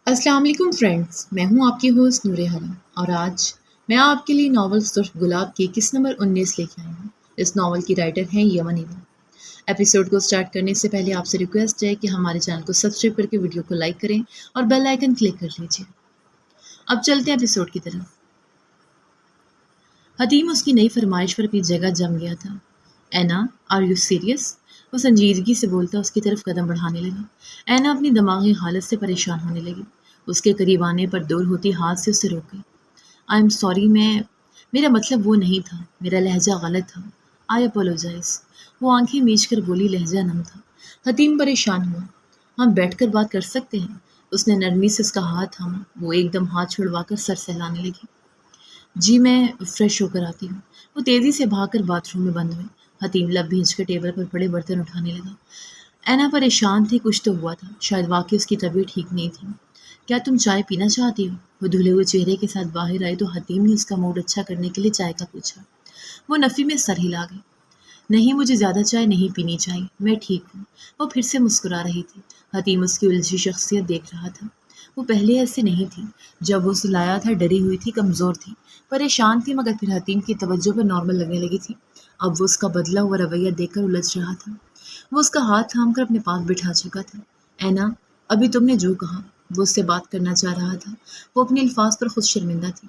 السلام علیکم فرینڈز، میں ہوں آپ کی ہوسٹ نور حرم اور آج میں آپ کے لیے ناول سرخ گلاب کی قسط نمبر 19 لے کے آئی ہوں۔ اس ناول کی رائٹر ہیں یمن ایون۔ ایپیسوڈ کو سٹارٹ کرنے سے پہلے آپ سے ریکویسٹ ہے کہ ہمارے چینل کو سبسکرائب کر کے ویڈیو کو لائک کریں اور بیل آئیکن کلک کر لیجیے۔ اب چلتے ہیں ایپیسوڈ کی طرف۔ حتیم اس کی نئی فرمائش پر اپنی جگہ جم گیا تھا۔ اینا، آر یو سیریس؟ وہ سنجیدگی سے بولتا اس کی طرف قدم بڑھانے لگا۔ اینا اپنی دماغی حالت سے پریشان ہونے لگی۔ اس کے قریب آنے پر دور ہوتی ہاتھ سے اسے روک گئی۔ آئی ایم سوری، میرا مطلب وہ نہیں تھا، میرا لہجہ غلط تھا۔ آئی اپولوجائز۔ وہ آنکھیں میچ کر بولی، لہجہ نم تھا۔ حتیم پریشان ہوا۔ ہم بیٹھ کر بات کر سکتے ہیں؟ اس نے نرمی سے اس کا ہاتھ تھاما۔ وہ ایک دم ہاتھ چھڑوا کر سر سہلانے لگی۔ جی میں فریش ہو کر آتی ہوں۔ وہ تیزی سے بھاگ کر باتھ روم میں بند ہوئی۔ حتیم لب بھینچ کر ٹیبل پر پڑے برتن اٹھانے لگا۔ اینا پریشان تھی، کچھ تو ہوا تھا، شاید واقعی اس کی طبیعت ٹھیک نہیں تھی۔ کیا تم چائے پینا چاہتی ہو؟ وہ دھلے ہوئے چہرے کے ساتھ باہر آئی تو حتیم نے اس کا موڈ اچھا کرنے کے لیے چائے کا پوچھا۔ وہ نفی میں سر ہلا گئی۔ نہیں، مجھے زیادہ چائے نہیں پینی چاہیے، میں ٹھیک ہوں۔ وہ پھر سے مسکرا رہی تھی۔ حتیم اس کی الجھی شخصیت دیکھ رہا تھا۔ وہ پہلے ایسے نہیں تھی۔ جب وہ اسے لایا تھا ڈری ہوئی تھی، کمزور تھی، پریشان تھی، مگر پھر حتیم کی توجہ پر نارمل لگنے لگی تھی۔ اب وہ اس کا بدلا ہوا رویہ دیکھ کر الجھ رہا تھا۔ وہ اس کا ہاتھ تھام کر اپنے پاس بٹھا چکا تھا۔ اینا، ابھی تم نے جو کہا، وہ اس سے بات کرنا چاہ رہا تھا۔ وہ اپنے الفاظ پر خود شرمندہ تھی۔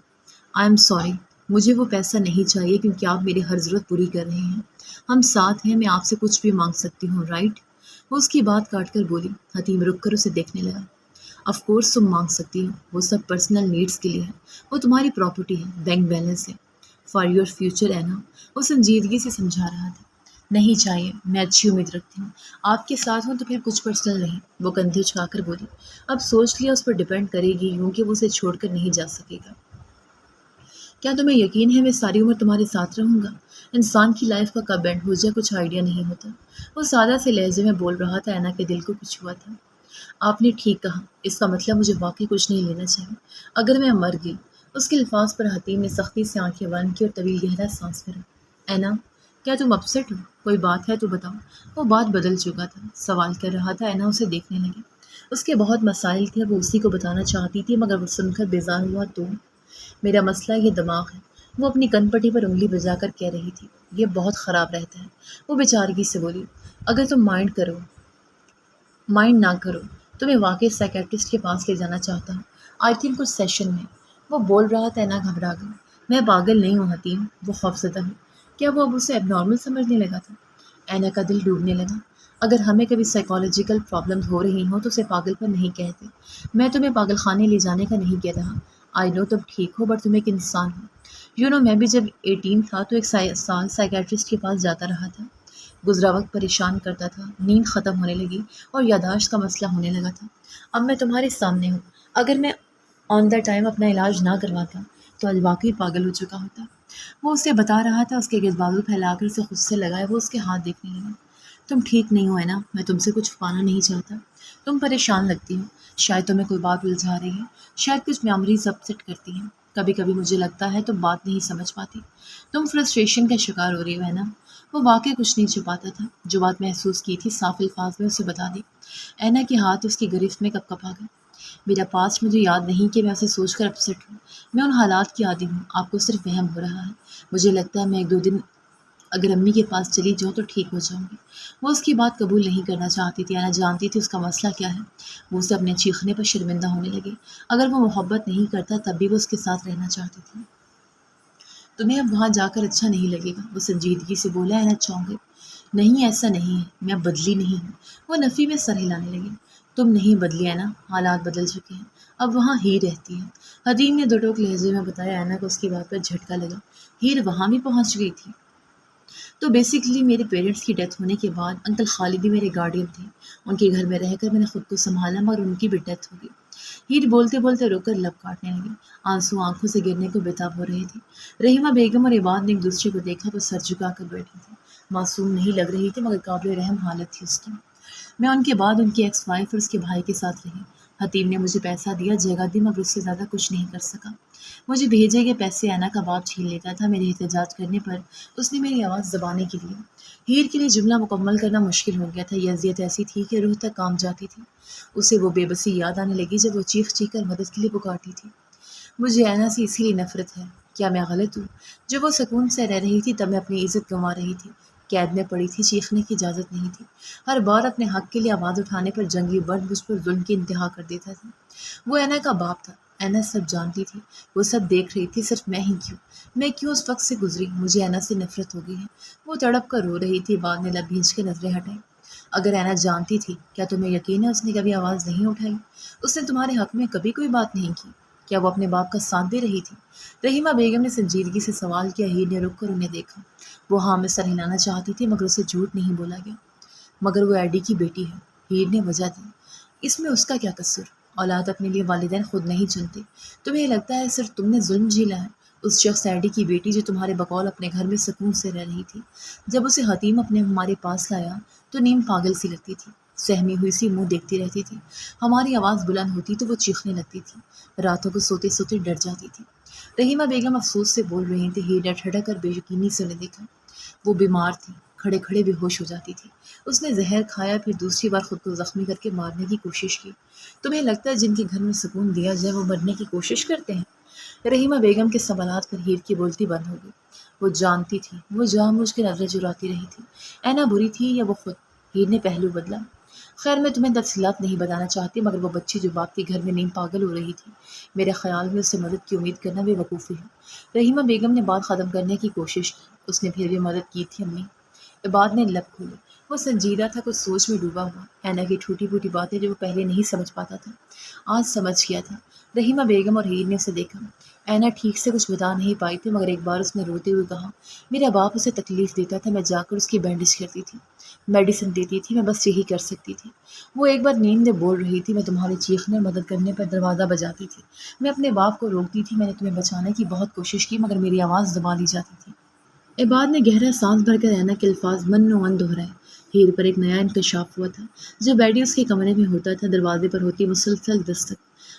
آئی ایم سوری، مجھے وہ پیسہ نہیں چاہیے کیونکہ آپ میری ہر ضرورت پوری کر رہے ہیں۔ ہم ساتھ ہیں، میں آپ سے کچھ بھی مانگ سکتی ہوں، رائٹ؟ وہ اس کی بات کاٹ کر بولی۔ حتیم رک کر اسے دیکھنے لگا۔ آف کورس تم مانگ سکتی ہو، وہ سب پرسنل نیڈس کے لیے ہے، وہ تمہاری پراپرٹی ہے، بینک بیلنس ہے، فار یور فیوچر اینا۔ وہ سنجیدگی سے سمجھا رہا تھا۔ نہیں چاہیے، میں اچھی امید رکھتی ہوں، آپ کے ساتھ ہوں تو پھر کچھ پرسنل نہیں۔ وہ کندھے جھکا کر بولی۔ اب سوچ لیا، اس پر ڈیپینڈ کرے گی یوں کہ وہ اسے چھوڑ کر نہیں جا سکے گا۔ کیا تمہیں یقین ہے میں ساری عمر تمہارے ساتھ رہوں گا؟ انسان کی لائف کا کب اینڈ ہو جائے کچھ آئیڈیا نہیں ہوتا۔ وہ سادہ سے لہجے میں بول رہا تھا۔ اینا کے دل کو کچھ ہوا تھا۔ آپ نے ٹھیک کہا، اس کا مطلب مجھے واقعی کچھ نہیں لینا چاہیے۔ اگر میں مر گئی۔ اس کے الفاظ پر حتیم نے سختی سے آنکھیں بند کی اور طویل گہرا سانس بھرا۔ اینا، کیا تم اپسیٹ ہو؟ کوئی بات ہے تو بتاؤ۔ وہ بات بدل چکا تھا، سوال کر رہا تھا۔ اینا اسے دیکھنے لگی۔ اس کے بہت مسائل تھے، وہ اسی کو بتانا چاہتی تھی، مگر وہ سن کر بیزار ہوا تو میرا مسئلہ یہ دماغ ہے۔ وہ اپنی کن پٹی پر انگلی بجا کر کہہ رہی تھی۔ یہ بہت خراب رہتا ہے۔ وہ بیچارگی سے بولی۔ اگر تم مائنڈ نہ کرو تو میں واقعی سائیکیٹرسٹ کے پاس لے جانا چاہتا ہوں، آئی تھنک کچھ سیشن میں۔ وہ بول رہا تھا۔ اینا گھبرا گئی۔ میں پاگل نہیں ہوں حتیم، وہ خوفزدہ ہوں۔ کیا وہ اب اسے اب نارمل سمجھنے لگا تھا؟ اینا کا دل ڈوبنے لگا۔ اگر ہمیں کبھی سائیکالوجیکل پرابلم ہو رہی ہوں تو اسے پاگل پر نہیں کہتے۔ میں تمہیں پاگل خانے لے جانے کا نہیں کہہ رہا۔ آئی نو تم ٹھیک ہو، بٹ تم ایک انسان ہو۔ میں بھی جب 18 تھا تو ایک سال سائیکیٹرسٹ کے پاس جاتا رہا تھا۔ گزرا وقت پریشان کرتا تھا، نیند ختم ہونے لگی اور یادداشت کا مسئلہ ہونے لگا تھا۔ اب میں تمہارے سامنے ہوں۔ اگر میں آن دا ٹائم اپنا علاج نہ کرواتا تو آج واقعی پاگل ہو چکا ہوتا۔ وہ اسے بتا رہا تھا، اس کے گرد بازو پھیلا کر اسے خود سے لگائے۔ وہ اس کے ہاتھ دیکھنے لگا۔ تم ٹھیک نہیں ہو اینا، میں تم سے کچھ چھپانا نہیں چاہتا۔ تم پریشان لگتی ہو، شاید تمہیں کوئی بات الجھا رہی ہے، شاید کچھ میموریز اپسیٹ کرتی ہیں۔ کبھی کبھی مجھے لگتا ہے تم بات نہیں سمجھ پاتی، تم فرسٹریشن کا شکار ہو رہی ہو اینا۔ وہ واقعی کچھ نہیں چھپاتا تھا، جو بات محسوس کی تھی صاف الفاظ میں اسے بتا دی۔ اینا کے ہاتھ اس کی گرفت میں کپ کپا گئے۔ میرا پاسٹ مجھے یاد نہیں کہ میں اسے سوچ کر اپسیٹ ہوں۔ میں ان حالات کی عادی ہوں، آپ کو صرف وہم ہو رہا ہے۔ مجھے لگتا ہے میں 1-2 دن اگر امی کے پاس چلی جاؤں تو ٹھیک ہو جاؤں گی۔ وہ اس کی بات قبول نہیں کرنا چاہتی تھی۔ اینا جانتی تھی اس کا مسئلہ کیا ہے۔ وہ اسے اپنے چیخنے پر شرمندہ ہونے لگی۔ اگر وہ محبت نہیں کرتا تب بھی وہ اس کے ساتھ رہنا چاہتی تھی۔ تمہیں اب وہاں جا کر اچھا نہیں لگے گا، وہ سنجیدگی سے بولا۔ اینا چونک گئی۔ نہیں، ایسا نہیں ہے، میں بدلی نہیں ہوں۔ وہ نفی میں سر ہلانے لگی۔ تم نہیں بدلی اینا، حالات بدل چکے ہیں، اب وہاں ہیر رہتی ہے۔ حتیم نے 2 ٹوک لہجے میں بتایا۔ اینا کو اس کی بات پر جھٹکا لگا۔ ہیر وہاں بھی پہنچ گئی تھی؟ تو بیسیکلی میرے پیرنٹس کی ڈیتھ ہونے کے بعد انکل خالد ہی میرے گارڈین تھے۔ ان کے گھر میں رہ کر میں نے خود کو سنبھالا، مگر ان کی بھی ڈیتھ ہو گئی۔ ہیر بولتے بولتے رک کر لب کاٹنے لگی۔ آنسو آنکھوں سے گرنے کو بےتاب ہو رہی تھی۔ رحیمہ بیگم اور عباد نے ایک دوسرے کو دیکھا تو سر جھکا کر بیٹھی تھی۔ معصوم نہیں لگ رہی تھی، مگر قابل رحم حالت تھی اس کی۔ میں ان کے بعد ان کی ایکس وائف اور اس کے بھائی کے ساتھ رہی۔ حتیم نے مجھے پیسہ دیا، جگہ دی، مگر اس سے زیادہ کچھ نہیں کر سکا۔ مجھے بھیجے گئے پیسے اینا کا باپ چھین لیتا تھا۔ میرے احتجاج کرنے پر اس نے میری آواز دبانے کے لیے ہیر کے لیے جملہ مکمل کرنا مشکل ہو گیا تھا۔ یہ اذیت ایسی تھی کہ روح تک کام جاتی تھی۔ اسے وہ بے بسی یاد آنے لگی جب وہ چیخ چیخ کر مدد کے لیے پکارتی تھی۔ مجھے اینا سے اسی لیے نفرت ہے۔ کیا میں غلط ہوں؟ جب وہ سکون سے رہ رہی تھی تب میں اپنی عزت گنوا رہی تھی۔ قید میں پڑی تھی، چیخنے کی اجازت نہیں تھی۔ ہر بار اپنے حق کے لیے آواز اٹھانے پر جنگی برد مجھ پر ظلم کی انتہا کر دیتا تھا۔ وہ اینا کا باپ تھا۔ اینا سب جانتی تھی، وہ سب دیکھ رہی تھی، صرف میں ہی کیوں؟ میں کیوں اس وقت سے گزری؟ مجھے اینا سے نفرت ہو گئی ہے۔ وہ تڑپ کر رو رہی تھی، بعد میں لب بھینچ کے نظریں ہٹائیں۔ اگر اینا جانتی تھی، کیا تمہیں یقین ہے اس نے کبھی آواز نہیں اٹھائی؟ اس نے تمہارے حق میں کبھی کوئی بات نہیں کی؟ کیا وہ اپنے باپ کا ساتھ دے رہی تھی؟ رحیمہ بیگم نے سنجیدگی سے سوال کیا۔ ہیر نے رک کر انہیں دیکھا۔ وہ ہاں میں سر ہلانا چاہتی تھی مگر اسے جھوٹ نہیں بولا گیا۔ مگر وہ ایڈی کی بیٹی ہے، ہیر نے وجہ دی۔ اس میں اس کا کیا قصور؟ اولاد اپنے لیے والدین خود نہیں چنتے۔ تمہیں لگتا ہے صرف تم نے ظلم جھیلا ہے؟ اس شخص ایڈی کی بیٹی جو تمہارے بقول اپنے گھر میں سکون سے رہ رہی تھی، جب اسے حتیم اپنے ہمارے پاس لایا تو نیم پاگل سی لگتی تھی، سہمی ہوئی سی منہ دیکھتی رہتی تھی۔ ہماری آواز بلند ہوتی تو وہ چیخنے لگتی تھی، راتوں کو سوتے سوتے ڈر جاتی تھی۔ رحیمہ بیگم افسوس سے بول رہی تھی۔ ہیر نے ٹھٹک کر بے یقینی سے انہیں دیکھا۔ وہ بیمار تھی، کھڑے کھڑے بے ہوش ہو جاتی تھی۔ اس نے زہر کھایا، پھر دوسری بار خود کو زخمی کر کے مارنے کی کوشش کی۔ تمہیں لگتا ہے جن کے گھر میں سکون دیا جائے وہ مرنے کی کوشش کرتے ہیں؟ رحیمہ بیگم کے سوالات پر ہیر کی بولتی بند ہو گئی۔ وہ جانتی تھی، وہ جان بوجھ کے نظریں چراتی رہی تھی۔ اینا بری تھی یا وہ خود؟ ہیر نے پہلو بدلا۔ خیر میں تمہیں تفصیلات نہیں بتانا چاہتی، مگر وہ بچی جو باپ کے گھر میں نیم پاگل ہو رہی تھی، میرے خیال میں اس سے مدد کی امید کرنا بے وقوفی ہے۔ رحیمہ بیگم نے بات ختم کرنے کی کوشش کی۔ اس نے پھر بھی مدد کی تھی امی۔ عباد نے لب کھولے۔ وہ سنجیدہ تھا، کچھ سوچ میں ڈوبا ہوا۔ اینا کی ٹوٹی پھوٹی باتیں جو وہ پہلے نہیں سمجھ پاتا تھا، آج سمجھ گیا تھا۔ رحیمہ بیگم اور ہیر نے اسے دیکھا۔ اینا ٹھیک سے کچھ بتا نہیں پائی تھی، مگر ایک بار اس نے روتے ہوئے کہا، میرا باپ اسے تکلیف دیتا تھا، میں جا کر اس کی بینڈیج کرتی تھی، میڈیسن دیتی تھی، میں بس یہی کر سکتی تھی۔ وہ ایک بار نیند میں بول رہی تھی، میں تمہارے چیخنے اور مدد کرنے پر دروازہ بجاتی تھی، میں اپنے باپ کو روکتی تھی، میں نے تمہیں بچانے کی بہت کوشش کی مگر میری آواز دبا لی جاتی تھی۔ عباد نے گہرا سانس بھر کر اینا کے الفاظ من و من دہرائے۔ ہیر پر ایک نیا انکشاف ہوا تھا۔ جب بیٹی اس کے کمرے میں ہوتا تھا، دروازے پر ہوتی مسلسل دستک۔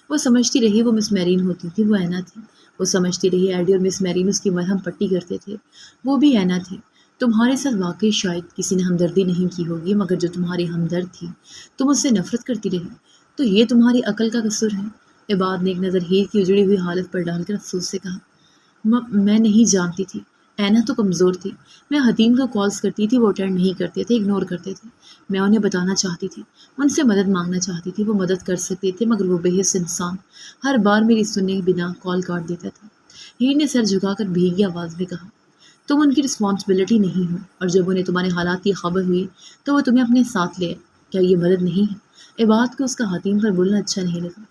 وہ سمجھتی رہی وہ مس میرین ہوتی تھی، وہ اینا تھی۔ وہ سمجھتی رہی ایڈی اور مس میرین اس کی مرہم پٹی کرتے تھے، وہ بھی اینا تھی۔ تمہارے ساتھ واقعی شاید کسی نے ہمدردی نہیں کی ہوگی، مگر جو تمہاری ہمدرد تھی تم اس سے نفرت کرتی رہی، تو یہ تمہاری عقل کا قصور ہے۔ عباد نے ایک نظر ہیر کی اجڑی ہوئی حالت پر ڈال کر افسوس سے کہا، میں نہیں جانتی تھی، اینا تو کمزور تھی۔ میں حتیم کو کالز کرتی تھی، وہ اٹینڈ نہیں کرتے تھے، اگنور کرتے تھے۔ میں انہیں بتانا چاہتی تھی، ان سے مدد مانگنا چاہتی تھی، وہ مدد کر سکتے تھے، مگر وہ بے حس انسان ہر بار میری سنے بنا کال کاٹ دیتا تھا۔ ہیر نے سر جھکا کر بھیگی آواز میں کہا، تم ان کی رسپانسبلٹی نہیں ہو، اور جب انہیں تمہارے حالات کی خبر ہوئی تو وہ تمہیں اپنے ساتھ لے آئے۔ کیا یہ مدد نہیں ہے؟ عباد کو اس کا حتیم پر بولنا اچھا نہیں لگا۔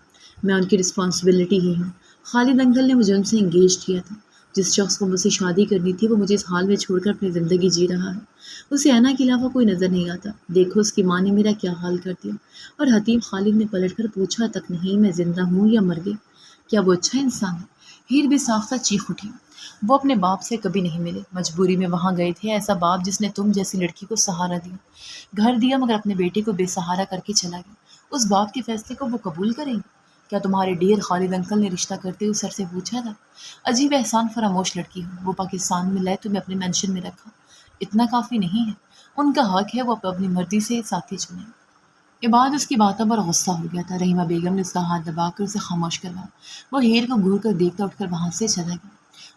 میں ان کی رسپانسبلٹی ہی ہوں۔ خالد انکل نے مجھے ان سے انگیج کیا تھا۔ جس شخص کو مجھ سے شادی کرنی تھی وہ مجھے اس حال میں چھوڑ کر اپنی زندگی جی رہا ہے۔ اسے اینا کے علاوہ کوئی نظر نہیں آتا۔ دیکھو اس کی ماں نے میرا کیا حال کر دیا۔ اور حتیم خالد نے پلٹ کر پوچھا تک نہیں، میں زندہ ہوں یا مر گئی؟ کیا وہ اچھا انسان ہے؟ ہیر بے ساختہ چیخ اٹھی۔ وہ اپنے باپ سے کبھی نہیں ملے، مجبوری میں وہاں گئے تھے۔ ایسا باپ جس نے تم جیسی لڑکی کو سہارا دیا، گھر دیا، مگر اپنے بیٹے کو بے سہارا کر کے چلا گیا۔ اس باپ کے فیصلے کو وہ قبول کریں گے؟ کیا تمہارے ڈیئر خالد انکل نے رشتہ کرتے ہوئے سر سے پوچھا تھا؟ عجیب احسان فراموش لڑکی ہو۔ وہ پاکستان میں لائے، تمہیں اپنے مینشن میں رکھا، اتنا کافی نہیں ہے؟ ان کا حق ہے وہ اپنی مرضی سے ساتھی چنیں۔ عباد اس کی باتوں پر غصہ ہو گیا تھا۔ رحیمہ بیگم نے اس کا ہاتھ دبا کر اسے خاموش کروایا۔ وہ ہیر کو گھور کر دیکھتا اٹھ کر وہاں سے چلا گیا۔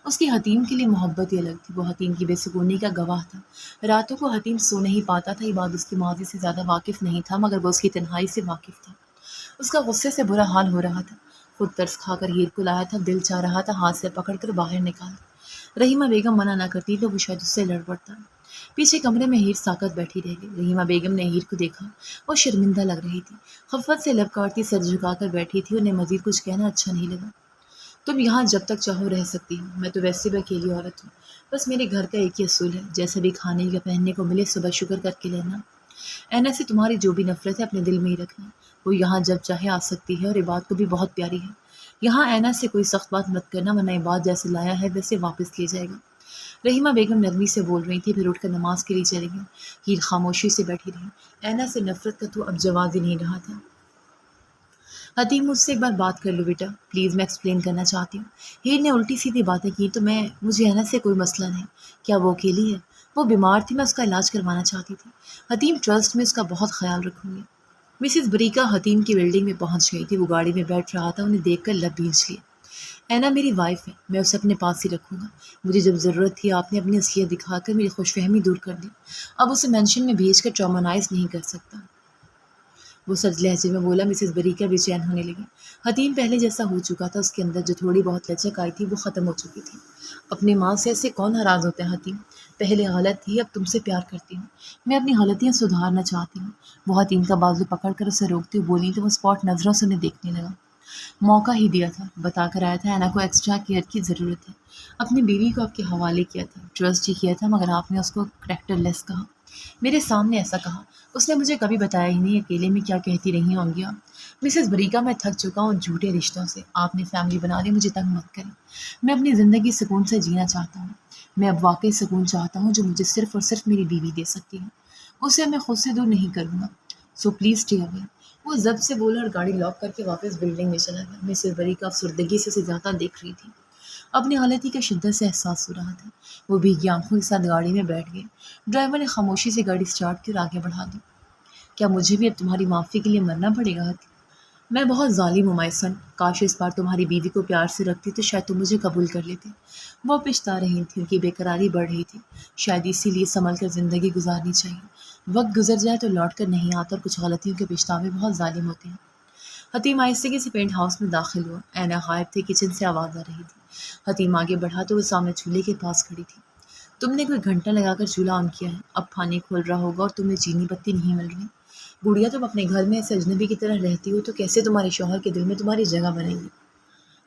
اس کی حتیم کے لیے محبت ہی الگ تھی۔ وہ حتیم کی بے سکونی کا گواہ تھا۔ راتوں کو حتیم سو نہیں پاتا تھا۔ عباد اس کی ماضی سے زیادہ واقف نہیں تھا، مگر وہ اس کی تنہائی سے واقف تھا۔ اس کا غصے سے برا حال ہو رہا تھا۔ خود ترس کھا کر ہیر کو لایا تھا، دل چاہ رہا تھا ہاتھ سے پکڑ کر باہر نکال۔ رحیمہ بیگم منع نہ کرتی تو وہ شاید اس سے لڑ پڑتا۔ پیچھے کمرے میں ہیر ساکت بیٹھی رہ گئی۔ رحیمہ بیگم نے ہیر کو دیکھا، وہ شرمندہ لگ رہی تھی، خفت سے لب کاٹتی سر جھکا کر بیٹھی تھی۔ انہیں مزید کچھ کہنا اچھا نہیں لگا۔ تم یہاں جب تک چاہو رہ سکتی ہو، میں تو ویسے بھی اکیلی عورت ہوں، بس میرے گھر کا ایک ہی اصول ہے، جیسا بھی کھانے یا پہننے کو ملے صبح شکر کر کے لینا۔ اینا سے تمہاری جو بھی نفرت ہے اپنے دل میں ہی رکھنا، وہ یہاں جب چاہے آ سکتی ہے، اور عباد کو بھی بہت پیاری ہے۔ یہاں اینا سے کوئی سخت بات مت کرنا، ورنہ عباد جیسے لایا ہے ویسے واپس لے جائے گا۔ رحیمہ بیگم نرمی سے بول رہی تھی، پھر اٹھ کر نماز کے لیے چلی گئی۔ ہیر خاموشی سے بیٹھی رہی۔ اینا سے نفرت کا تو اب جواز ہی نہیں رہا تھا۔ حتیم مجھ سے ایک بار بات کر لو بیٹا پلیز، میں ایکسپلین کرنا چاہتی ہوں۔ ہیر نے الٹی سیدھی باتیں کی تو مجھے اینا سے کوئی مسئلہ نہیں۔ کیا وہ اکیلی ہے؟ وہ بیمار تھی، میں اس کا علاج کروانا چاہتی تھی۔ حتیم ٹرسٹ میں اس کا بہت خیال رکھوں گی۔ مسز بریکا حتیم کی بلڈنگ میں پہنچ گئی تھی، وہ گاڑی میں بیٹھ رہا تھا، انہیں دیکھ کر لب بھیج لیے۔ اینا میری وائف ہے، میں اسے اپنے پاس ہی رکھوں گا۔ مجھے جب ضرورت تھی آپ نے اپنی اصلیت دکھا کر میری خوش فہمی دور کر دی، اب اسے مینشن میں بھیج کر ٹرامانائز نہیں کر سکتا۔ وہ سرد لہجے میں بولا۔ مسز بریکا بے چین ہونے لگی۔ حتیم پہلے جیسا ہو چکا تھا، اس کے اندر جو تھوڑی بہت لچک آئی تھی وہ ختم ہو چکی تھی۔ اپنی ماں سے ایسے کون ناراض ہوتا ہے حتیم؟ پہلے غلط تھی، اب تم سے پیار کرتی ہوں، میں اپنی غلطیاں سدھارنا چاہتی ہوں۔ وہ حتیم کا بازو پکڑ کر اسے روکتے ہوئے بولی تو وہ اسپاٹ نظروں سے انہیں دیکھنے لگا۔ موقع ہی دیا تھا، بتا کر آیا تھا اینا کو ایکسٹرا کیئر کی ضرورت ہے، اپنی بیوی کو آپ کے حوالے کیا تھا، ٹرسٹ ہی کیا تھا، مگر آپ نے اس کو کریکٹر لیس کہا، میرے سامنے ایسا کہا۔ اس نے مجھے کبھی بتایا ہی نہیں، اکیلے میں کیا کہتی رہی ہوں گی آپ۔ مسز بریکا میں تھک چکا ہوں جھوٹے رشتوں سے، آپ نے فیملی بنا لی، مجھے تنگ مت کریں۔ میں اپنی زندگی سکون سے جینا چاہتا ہوں، میں اب واقعی سکون چاہتا ہوں جو مجھے صرف اور صرف میری بیوی دے سکتی ہے، اسے میں خود سے دور نہیں کروں گا، سو پلیز اسٹے اوے۔ وہ ضبط سے بولا اور گاڑی لاک کر کے واپس بلڈنگ میں چلا گیا۔ مسز بریکا افسردگی سے اسے زیادہ دیکھ رہی تھی، اپنی غلطی کا شدت سے احساس ہو رہا تھا۔ وہ بھیگی آنکھوں کے ساتھ گاڑی میں بیٹھ گئے۔ ڈرائیور نے خاموشی سے گاڑی سٹارٹ کی اور آگے بڑھا دی۔ کیا مجھے بھی اب تمہاری معافی کے لیے مرنا پڑے گا حتیم؟ میں بہت ظالم ہوں مائسن، کاش اس بار تمہاری بیوی کو پیار سے رکھتی تو شاید تم مجھے قبول کر لیتے۔ وہ پچھتا رہی تھی، ان کی بے قراری بڑھ رہی تھی، شاید اسی لیے سنبھل کر زندگی گزارنی چاہیے، وقت گزر جائے تو لوٹ کر نہیں آتا اور کچھ غلطیوں کے پچھتاوے بہت ظالم ہوتے ہیں۔ حتیم آہستگی سے پینٹ ہاؤس میں داخل ہوا، اینا غائب تھی، کچن سے آواز آ رہی تھی۔ حتیم آگے بڑھا تو وہ سامنے چولہے کے پاس کھڑی تھی۔ تم نے کوئی گھنٹہ لگا کر چولہا آن کیا ہے، اب پانی کھول رہا ہوگا اور تمہیں چینی پتی نہیں مل رہی۔ گڑیا تم اپنے گھر میں ایسے اجنبی کی طرح رہتی ہو تو کیسے تمہارے شوہر کے دل میں تمہاری جگہ بنے گی؟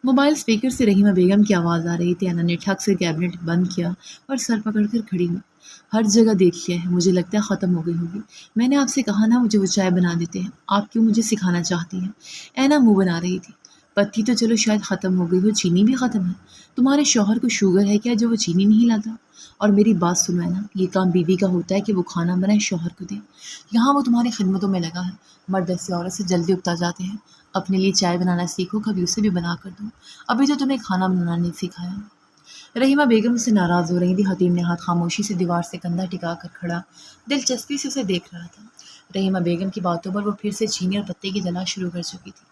موبائل اسپیکر سے رحیمہ بیگم کی آواز آ رہی تھی۔ اینا نے ٹھک سے کیبنٹ بند کیا اور سر پکڑ کر کھڑی ہوئی۔ ہر جگہ دیکھ لیا ہے، مجھے لگتا ہے ختم ہو گئی ہوگی۔ میں نے آپ سے کہا نا مجھے وہ چائے بنا دیتے ہیں، آپ کیوں مجھے سکھانا چاہتی ہیں؟ اینا منہ بنا رہی تھی۔ پتی تو چلو شاید ختم ہو گئی ہو، چینی بھی ختم ہے۔ تمہارے شوہر کو شوگر ہے کیا جو وہ چینی نہیں لاتا؟ اور میری بات سنو اینا، یہ کام بیوی کا ہوتا ہے کہ وہ کھانا بنائے شوہر کو دے، یہاں وہ تمہاری خدمتوں میں لگا ہے۔ مرد ایسی عورت سے جلدی اکتا جاتے ہیں۔ اپنے لیے چائے بنانا سیکھو، کبھی اسے بھی بنا کر دو، ابھی تو تمہیں کھانا بنانا نہیں سکھایا۔ رحیمہ بیگم سے ناراض ہو رہی تھی۔ حتیم نے ہاتھ خاموشی سے دیوار سے کندھا ٹکا کر کھڑا دلچسپی سے اسے دیکھ رہا تھا۔ رحیمہ بیگم کی باتوں پر وہ پھر سے چینی اور پتے کی تلاش شروع کر چکی تھی۔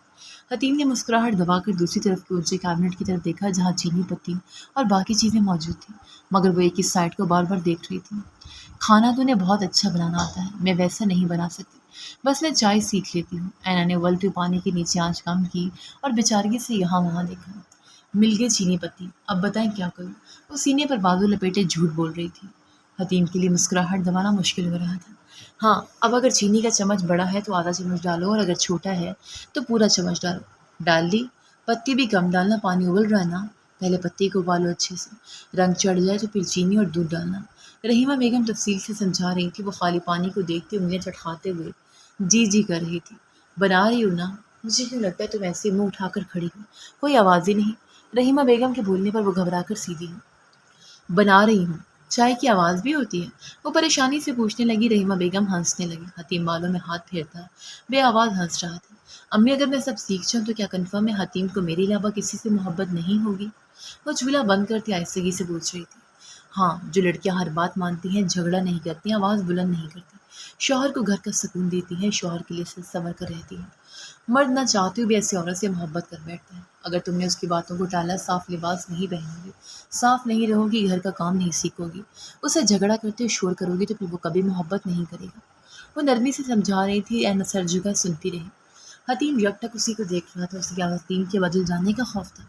حتیم نے مسکراہٹ دبا کر دوسری طرف کے اونچے کیبنٹ کی طرف دیکھا جہاں چینی پتی اور باقی چیزیں موجود تھیں، مگر وہ ایک ہی سائڈ کو بار بار دیکھ رہی تھی۔ کھانا تو انہیں بہت اچھا بنانا آتا ہے، میں ویسا نہیں بنا سکتی، بس میں چائے سیکھ لیتی ہوں۔ اینا نے ابلتے پانی کے نیچے آنچ کم کی اور بیچارگی سے یہاں وہاں دیکھا۔ مل گئے چینی پتی، اب بتائیں کیا کروں؟ وہ سینے پر بازو لپیٹے جھوٹ بول رہی تھی۔ حتیم کے لیے مسکراہٹ دبانا مشکل ہو رہا تھا۔ ہاں، اب اگر چینی کا چمچ بڑا ہے تو آدھا چمچ ڈالو اور اگر چھوٹا ہے تو پورا چمچ ڈالو۔ ڈال دی؟ پتی بھی کم ڈالنا، پانی ابل رہا ہے نا، پہلے پتی کو ابالو اچھے سے، رنگ چڑھ جائے تو پھر چینی اور دودھ ڈالنا۔ رحیمہ بیگم تفصیل سے سمجھا رہی تھی، وہ خالی پانی کو دیکھتے انگلیاں چٹکاتے ہوئے جی جی کر رہی تھی۔ بنا رہی ہوں نا، مجھے کیوں لگتا ہے تم ایسے منہ اٹھا کر کھڑی ہو، کوئی آواز ہی نہیں۔ رحیمہ بیگم کے بولنے پر وہ گھبرا کر سیدھی ہوئی۔ بنا رہی ہوں، چائے کی آواز بھی ہوتی ہے؟ وہ پریشانی سے پوچھنے لگی۔ رحیمہ بیگم ہنسنے لگی۔ حتیم بالوں میں ہاتھ پھیرتا بے آواز ہنس رہا تھا۔ امی اگر میں سب سیکھ جاؤں تو کیا کنفرم ہے حتیم کو میرے علاوہ کسی سے محبت نہیں ہوگی؟ وہ چولہا بند کرتی آہستگی سے پوچھ رہی تھی۔ ہاں، جو لڑکیاں ہر بات مانتی ہیں، جھگڑا نہیں کرتی، آواز بلند نہیں کرتی، شوہر کو گھر کا سکون دیتی ہے، شوہر کے لیے سنور کر رہتی ہے۔ مرد نہ چاہتے ہوئے بھی ایسی عورت سے محبت کر بیٹھتا ہے۔ اگر تم نے اس کی باتوں کو ٹالا، صاف لباس نہیں پہنو گی، صاف نہیں رہو گی، گھر کا کام نہیں سیکھو گی، اسے جھگڑا کرتے ہوئے شور کرو گی تو پھر وہ کبھی محبت نہیں کرے گا۔ وہ نرمی سے سمجھا رہی تھی، اینا سر جھکا سنتی رہی۔ حتیم یک ٹک اسی کو دیکھ رہا تھا۔ اسے کیا حتیم کے بدل جانے کا خوف تھا؟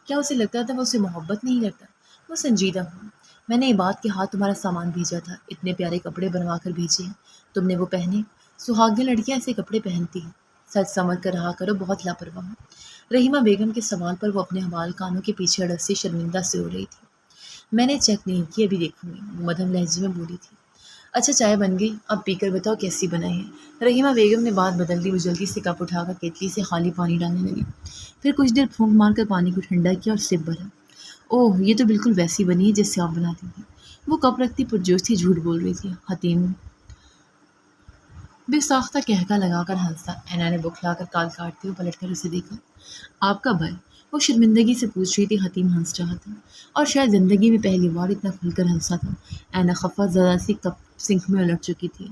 کیا اسے لگتا تھا وہ اسے محبت نہیں کرتا؟ وہ سنجیدہ ہوا۔ میں نے عباد کے ہاتھ تمہارا سامان بھیجا تھا، اتنے پیارے کپڑے بنوا کر بھیجے ہیں، تم نے وہ پہنے؟ سہاگن لڑکیاں ایسے کپڑے پہنتی ہیں، سچ سمجھ کر رہا کرو، بہت لاپرواہ ہو۔ رحیمہ بیگم کے سوال پر وہ اپنے حوال کانوں کے پیچھے اڑس سے شرمندہ سے ہو رہی تھی۔ میں نے چیک نہیں کی، ابھی دیکھوں گی، وہ مدھم لہجے میں بولی تھی۔ اچھا چائے بن گئی، اب پی کر بتاؤ کیسی بنائی ہے؟ رحیمہ بیگم نے بات بدل دی۔ وہ جلدی سے کپ اٹھا کر کیتلی سے خالی پانی ڈالنے لگی، پھر کچھ دیر پھونک مار کر پانی کو ٹھنڈا کیا اور سپ بھرا۔ اوہ، یہ تو بالکل ویسی بنی ہے جیسے آپ بناتی تھی۔ وہ کپ رکھتی پرجوش تھی، جھوٹ بول رہی تھی۔ حتیم بے ساختہ کہکا لگا کر ہنسا۔ اینا نے بکھلا کر کال کاٹتے ہوئے پلٹ کر اسے دیکھا۔ آپ کا بھائی؟ وہ شرمندگی سے پوچھ رہی تھی۔ حتیم ہنس رہا تھا اور شاید زندگی میں پہلی بار اتنا کھل کر ہنسا تھا۔ اینا خفا زدہ سی کپ سنک میں الٹ چکی تھی۔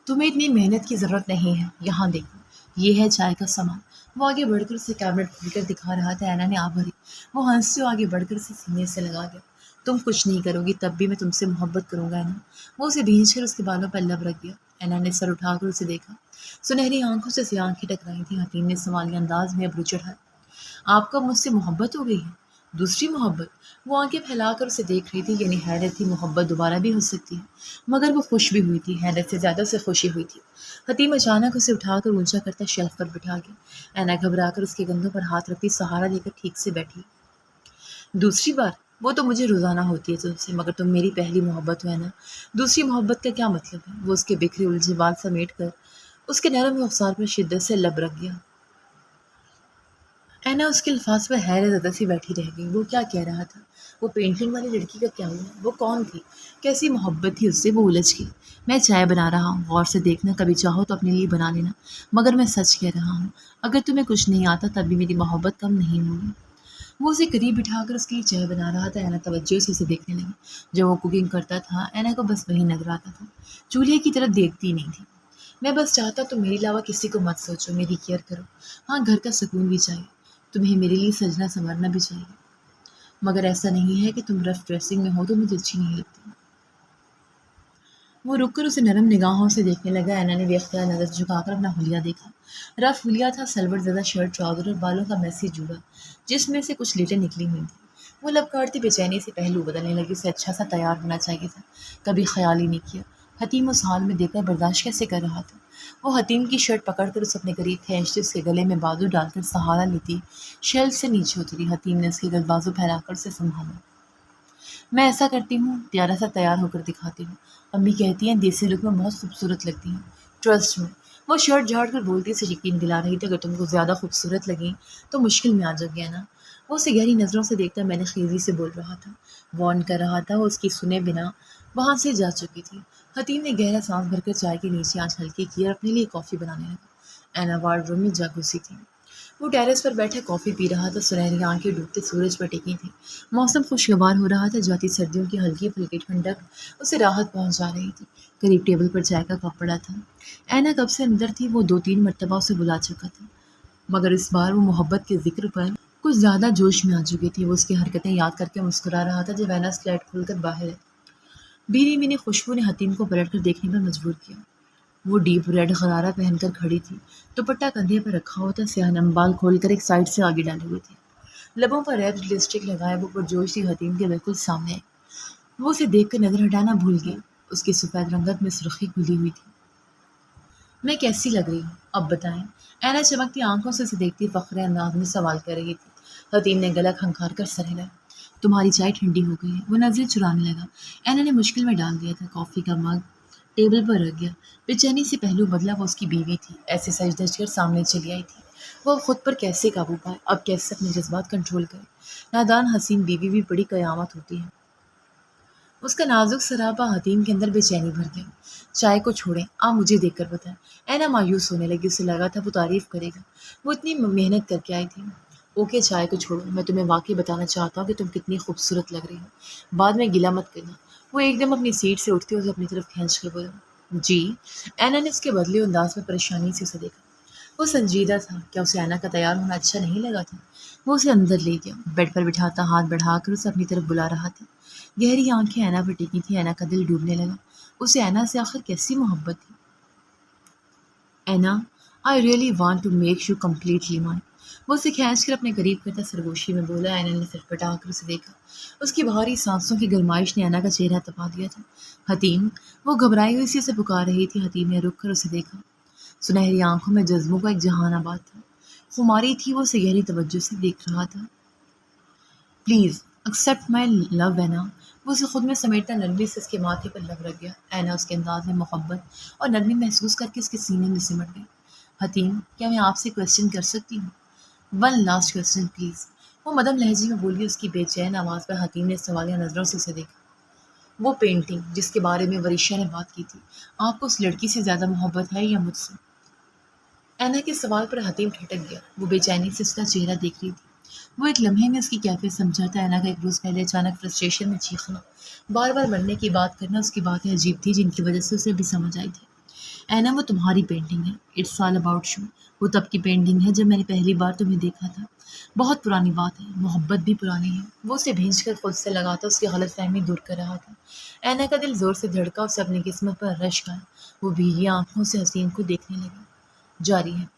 تمہیں اتنی محنت کی ضرورت نہیں ہے، یہاں دیکھو، یہ ہے چائے کا سامان۔ وہ آگے بڑھ کر اسے کیبنٹ کھول کر دکھا رہا تھا۔ اینا نے آ بھری۔ وہ ہنستے ہوئے آگے بڑھ کر اسے سینے سے لگا گیا۔ تم کچھ نہیں کرو گی تب بھی میں تم سے محبت کروں گا اینا۔ وہ اسے بھینچ کر اس کے بالوں پر لب رکھ دیا۔ اینا نے سر اٹھا کر اسے دیکھا۔ سنہری آنکھوں سے سیاہ آنکھیں ٹکرائی تھیں۔ حتیم نے سوالیہ انداز میں ابرو چڑھایا۔ آپ کو اب مجھ سے محبت ہو گئی ہے؟ دوسری محبت؟ وہ آنکھیں پھیلا کر اسے دیکھ رہی تھی۔ یعنی حیرت تھی محبت دوبارہ بھی ہو سکتی ہے، مگر وہ خوش بھی ہوئی تھی۔ حیرت سے زیادہ اسے خوشی ہوئی تھی۔ حتیم اچانک اسے اٹھا کر اونچا کرتا شیلف پر بٹھا گیا۔ اینا گھبرا کر اس کے کندھوں پر ہاتھ رکھتی سہارا لے کر ٹھیک سے بیٹھی۔ دوسری بار؟ وہ تو مجھے روزانہ ہوتی ہے تم سے، مگر تم میری پہلی محبت ہو اینا۔ دوسری محبت کا کیا مطلب ہے؟ وہ اس کے بکھرے الجھے بال سمیٹ کر اس کے نرم رخسار پر شدت سے لب رکھ گیا۔ اینا اس کے الفاظ پر حیرت زدہ سی بیٹھی رہ گئی۔ وہ کیا کہہ رہا تھا؟ وہ پینٹنگ والی لڑکی کا کیا ہوا؟ وہ کون تھی؟ کیسی محبت تھی اس سے؟ وہ الجھ گئی۔ میں چائے بنا رہا ہوں، غور سے دیکھنا، کبھی چاہو تو اپنے لیے بنا لینا، مگر میں سچ کہہ رہا ہوں، اگر تمہیں کچھ نہیں آتا تب بھی میری محبت کم نہیں ہوگی۔ وہ اسے قریب بٹھا کر اس کے لیے چائے بنا رہا تھا۔ اینا توجہ سے اسے دیکھنے لگی۔ جب وہ کوکنگ کرتا تھا اینا کو بس وہی نظر آتا تھا، چولہے کی طرف دیکھتی نہیں تھی۔ میں بس چاہتا تم میرے علاوہ کسی کو مت سوچو، میری کیئر کرو۔ ہاں، گھر کا سکون بھی چاہیے، تمہیں میرے لیے سجنا سنورنا بھی چاہیے، مگر ایسا نہیں ہے کہ تم رف ڈریسنگ میں ہو تو مجھے اچھی نہیں لگتی۔ وہ رک کر اسے نرم نگاہوں سے دیکھنے لگا۔ اینا نے بے اختیار نظر جھکا کر اپنا حلیہ دیکھا۔ رف حلیہ تھا، سلور زدہ شرٹ، ٹراؤزر اور بالوں کا میسی جوڑا جس میں سے کچھ لیٹیں نکلی ہوئی تھیں۔ وہ لب کاٹتی بے چینی سے پہلو بدلنے لگی۔ اسے اچھا سا تیار ہونا چاہیے تھا، کبھی خیال ہی نہیں کیا۔ حتیم اس حال میں دیکھ کر برداشت کیسے کر رہا تھا؟ وہ حتیم کی شرٹ پکڑ کر اسے اپنے قریب کھینچتی اس کے گلے میں بازو ڈال کر سہارا لیتی شیلف سے نیچے اتری۔ حتیم نے اس کے بازو پھیلا کر اسے سنبھالا۔ میں ایسا کرتی ہوں، پیارا سا تیار ہو کر دکھاتی ہوں۔ امی کہتی ہیں دیسی لک میں بہت خوبصورت لگتی ہیں، ٹرسٹ میں۔ وہ شرٹ جھاڑ کر بولتی سے یقین دلا رہی تھی، اگر تم کو زیادہ خوبصورت لگیں تو مشکل میں آ جاؤ گی نا۔ وہ اسے گہری نظروں سے دیکھتا میں نے خیزی سے بول رہا تھا، وارن کر رہا تھا۔ وہ اس کی سنے بنا وہاں سے جا چکی تھی۔ حتیم نے گہرا سانس بھر کر چائے کے نیچے آنچ ہلکی کی اور اپنے لیے کافی بنانے لگا۔ اینا وارڈ روم میں جا گھسی تھی۔ وہ ٹیرس پر بیٹھے کافی پی رہا تھا۔ سنہری آنکھیں ڈوبتے سورج پر ٹکی تھیں۔ موسم خوشگوار ہو رہا تھا۔ جاتی سردیوں کی ہلکی پھلکی ٹھنڈک اسے راحت پہنچا رہی تھی۔ قریب ٹیبل پر چائے کا کپ پڑا تھا۔ اینا کب سے اندر تھی۔ وہ 2-3 مرتبہ اسے بلا چکا تھا، مگر اس بار وہ محبت کے ذکر پر کچھ زیادہ جوش میں آ چکی تھی۔ وہ اس کی حرکتیں یاد کر کے مسکرا رہا تھا جب اینا سلیٹ کھول کر باہر ہے۔ بھینی بھینی خوشبو نے حتیم کو پلٹ کر دیکھنے پر مجبور کیا۔ وہ ڈیپ ریڈ غرارہ پہن کر کھڑی تھی، دوپٹہ کندھے پر رکھا ہوا تھا، سیاہ نم بال کھول کر ایک سائڈ سے آگے ڈالے ہوئے تھے، لبوں پر ریڈ لپسٹک لگائے وہ پرجوش تھی حتیم کے بالکل سامنے آئی۔ وہ اسے دیکھ کر نظر ہٹانا بھول گئی۔ اس کی سفید رنگت میں سرخی گھلی ہوئی تھی۔ میں کیسی لگ رہی ہوں اب بتائیں؟ اینا چمکتی آنکھوں سے اسے دیکھتی فخر انداز میں سوال کر رہی تھی۔ حتیم نے گلا کھنکھار کر سر ہلایا۔ تمہاری چائے ٹھنڈی ہو گئی ہے۔ وہ نظریں چرانے لگا۔ اینا نے مشکل میں ڈال دیا تھا۔ کافی کا مگ ٹیبل پر رکھ گیا۔ بے چینی سے پہلو بدلا۔ وہ اس کی بیوی تھی، ایسے سج دھج کر سامنے چلی آئی تھی۔ وہ اب خود پر کیسے قابو پائے، اب کیسے اپنے جذبات کنٹرول کرے؟ نادان حسین بیوی بھی بڑی قیامت ہوتی ہے۔ اس کا نازک سراپا حتیم کے اندر بے چینی بھر گیا۔ چائے کو چھوڑیں، آپ مجھے دیکھ کر بتائیں۔ اینا مایوس ہونے لگی۔ اسے لگا تھا وہ تعریف کرے گا، وہ اتنی محنت کر کے آئی تھی۔ اوکے، چائے کو چھوڑو، میں تمہیں واقعی بتانا چاہتا ہوں کہ تم کتنی خوبصورت لگ رہی ہو، بعد میں گلہ مت کرنا۔ وہ ایک دم اپنی سیٹ سے اٹھتے اسے اپنی طرف کھینچ کر بولا، جی؟ اینا نے اس کے بدلے انداز میں پریشانی سے اسے دیکھا۔ وہ سنجیدہ تھا۔ کیا اسے اینا کا تیار ہونا اچھا نہیں لگا تھا؟ وہ اسے اندر لے گیا، بیڈ پر بٹھاتا ہاتھ بڑھا کر اسے اپنی طرف بلا رہا تھا۔ گہری آنکھیں اینا پر ٹکی تھیں۔ اینا کا دل ڈوبنے لگا۔ اسے اینا سے آخر کیسی محبت تھی؟ اینا، I really want to make you completely mine. وہ اسے کھینچ کر اپنے قریب کرتا سرگوشی میں بولا۔ اینا نے سر پٹا کر اسے دیکھا۔ اس کی بھاری سانسوں کی گرمائش نے اینا کا چہرہ تپا دیا تھا۔ حتیم، وہ گھبرائی ہوئی سی اسے پکار رہی تھی۔ حتیم نے رک کر اسے دیکھا۔ سنہری آنکھوں میں جذبوں کا ایک جہان آباد تھا۔ خماری تھی۔ وہ اسے گہری توجہ سے دیکھ رہا تھا۔ پلیز ایکسیپٹ مائی لو اینا۔ وہ اسے خود میں سمیٹتا نرمی سے اس کے ماتھے پر لب رکھ گیا۔ اینا اس کے انداز میں محبت اور نرمی محسوس کر کے اس کے سینے میں سمٹ گئی۔ حتیم، کیا میں آپ سے کویسچن کر سکتی ہوں؟ One last question please. وہ مدھم لہجے میں بولی۔ اس کی بے چین آواز پر حتیم نے سوالیہ نظروں سے اسے دیکھا۔ وہ پینٹنگ جس کے بارے میں وریشا نے بات کی تھی، آپ کو اس لڑکی سے زیادہ محبت ہے یا مجھ سے؟ اینا کے سوال پر حتیم ٹھٹک گیا۔ وہ بے چینی سے اس کا چہرہ دیکھ رہی تھی۔ وہ ایک لمحے میں اس کی کیفیت سمجھا تھا۔ اینا کا ایک روز پہلے اچانک فرسٹریشن میں چیخنا، بار بار مرنے کی بات کرنا، اس کی باتیں عجیب تھی جن کی وجہ سے اسے بھی سمجھ آئی تھی۔ اینا، وہ تمہاری پینٹنگ ہے، اٹس آل اباؤٹ یو۔ وہ تب کی پینٹنگ ہے جب میں نے پہلی بار تمہیں دیکھا تھا۔ بہت پرانی بات ہے، محبت بھی پرانی ہے۔ وہ اسے بھینچ کر خود سے لگاتا اس کی غلط فہمی دور کر رہا تھا۔ اینا کا دل زور سے دھڑکا، اسے اپنی قسمت پر رشک آیا۔ وہ بھیگی آنکھوں سے حسین کو دیکھنے لگی۔ جاری ہے۔